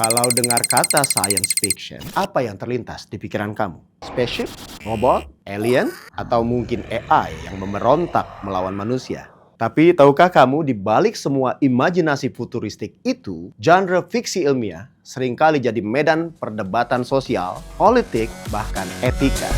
Kalau dengar kata science fiction, apa yang terlintas di pikiran kamu? Spaceship, robot, alien, atau mungkin AI yang memberontak melawan manusia? Tapi tahukah kamu di balik semua imajinasi futuristik itu, genre fiksi ilmiah seringkali jadi medan perdebatan sosial, politik, bahkan etika.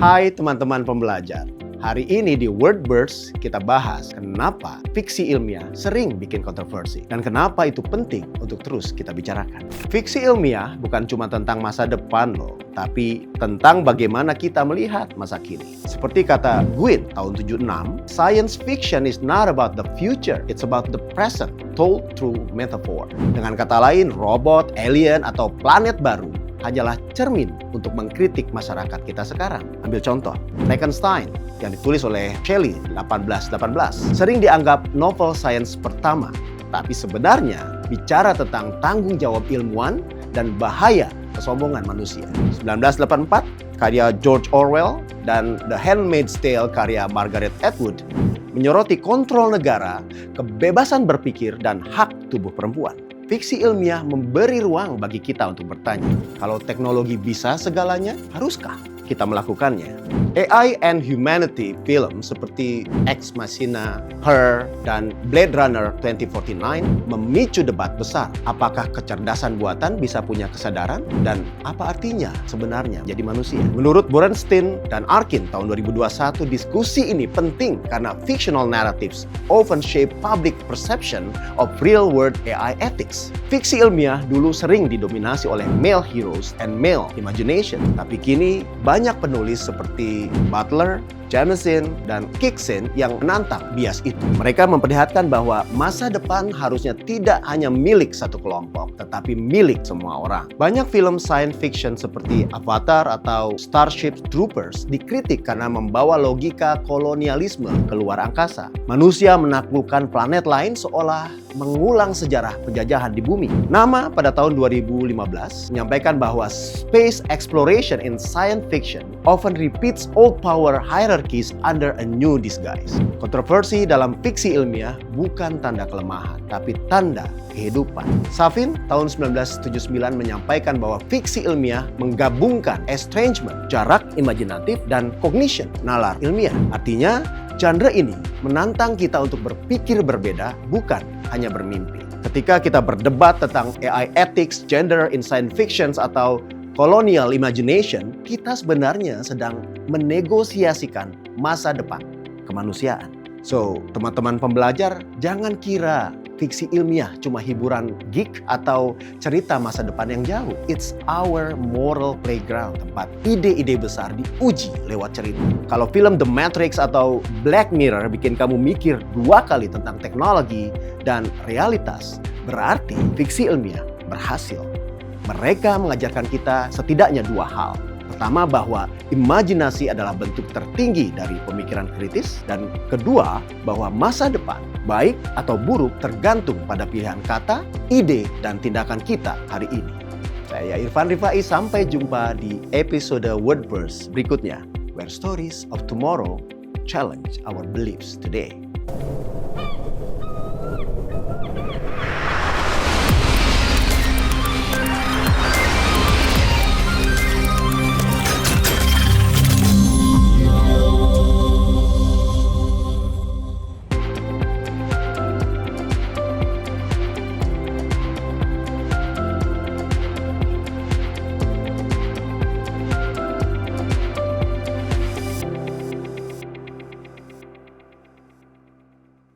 Hai teman-teman pembelajar. Hari ini di Wordburst kita bahas kenapa fiksi ilmiah sering bikin kontroversi dan kenapa itu penting untuk terus kita bicarakan. Fiksi ilmiah bukan cuma tentang masa depan loh, tapi tentang bagaimana kita melihat masa kini. Seperti kata Gwyn tahun 76, science fiction is not about the future, it's about the present told through metaphor. Dengan kata lain, robot, alien, atau planet baru hanyalah cermin untuk mengkritik masyarakat kita sekarang. Ambil contoh, Frankenstein yang ditulis oleh Shelley 1818 sering dianggap novel sains pertama, tapi sebenarnya bicara tentang tanggung jawab ilmuwan dan bahaya kesombongan manusia. 1984 karya George Orwell dan The Handmaid's Tale karya Margaret Atwood menyoroti kontrol negara, kebebasan berpikir, dan hak tubuh perempuan. Fiksi ilmiah memberi ruang bagi kita untuk bertanya, kalau teknologi bisa segalanya, haruskah kita melakukannya? AI and Humanity film seperti Ex Machina, Her, dan Blade Runner 2049 memicu debat besar. Apakah kecerdasan buatan bisa punya kesadaran? Dan apa artinya sebenarnya jadi manusia? Menurut Borenstein dan Arkin tahun 2021, diskusi ini penting karena fictional narratives often shape public perception of real-world AI ethics. Fiksi ilmiah dulu sering didominasi oleh male heroes and male imagination. Tapi kini banyak penulis seperti Butler, Jameson, dan Kixin yang menantang bias itu. Mereka memperlihatkan bahwa masa depan harusnya tidak hanya milik satu kelompok, tetapi milik semua orang. Banyak film science fiction seperti Avatar atau Starship Troopers dikritik karena membawa logika kolonialisme keluar angkasa. Manusia menaklukkan planet lain seolah mengulang sejarah penjajahan di bumi. Nama pada tahun 2015 menyampaikan bahwa space exploration in science fiction often repeats old power hierarchies under a new disguise. Kontroversi dalam fiksi ilmiah bukan tanda kelemahan, tapi tanda kehidupan. Safin tahun 1979 menyampaikan bahwa fiksi ilmiah menggabungkan estrangement, jarak imajinatif, dan cognition, nalar ilmiah. Artinya, genre ini menantang kita untuk berpikir berbeda, bukan hanya bermimpi. Ketika kita berdebat tentang AI ethics, gender in science fiction, atau colonial imagination, kita sebenarnya sedang menegosiasikan masa depan kemanusiaan. So, teman-teman pembelajar, jangan kira fiksi ilmiah cuma hiburan geek atau cerita masa depan yang jauh. It's our moral playground, tempat ide-ide besar diuji lewat cerita. Kalau film The Matrix atau Black Mirror bikin kamu mikir dua kali tentang teknologi dan realitas, berarti fiksi ilmiah berhasil. Mereka mengajarkan kita setidaknya dua hal. Pertama, bahwa imajinasi adalah bentuk tertinggi dari pemikiran kritis. Dan kedua, bahwa masa depan, baik atau buruk, tergantung pada pilihan kata, ide, dan tindakan kita hari ini. Saya Irfan Rifai, sampai jumpa di episode Wordburst berikutnya, where stories of tomorrow challenge our beliefs today.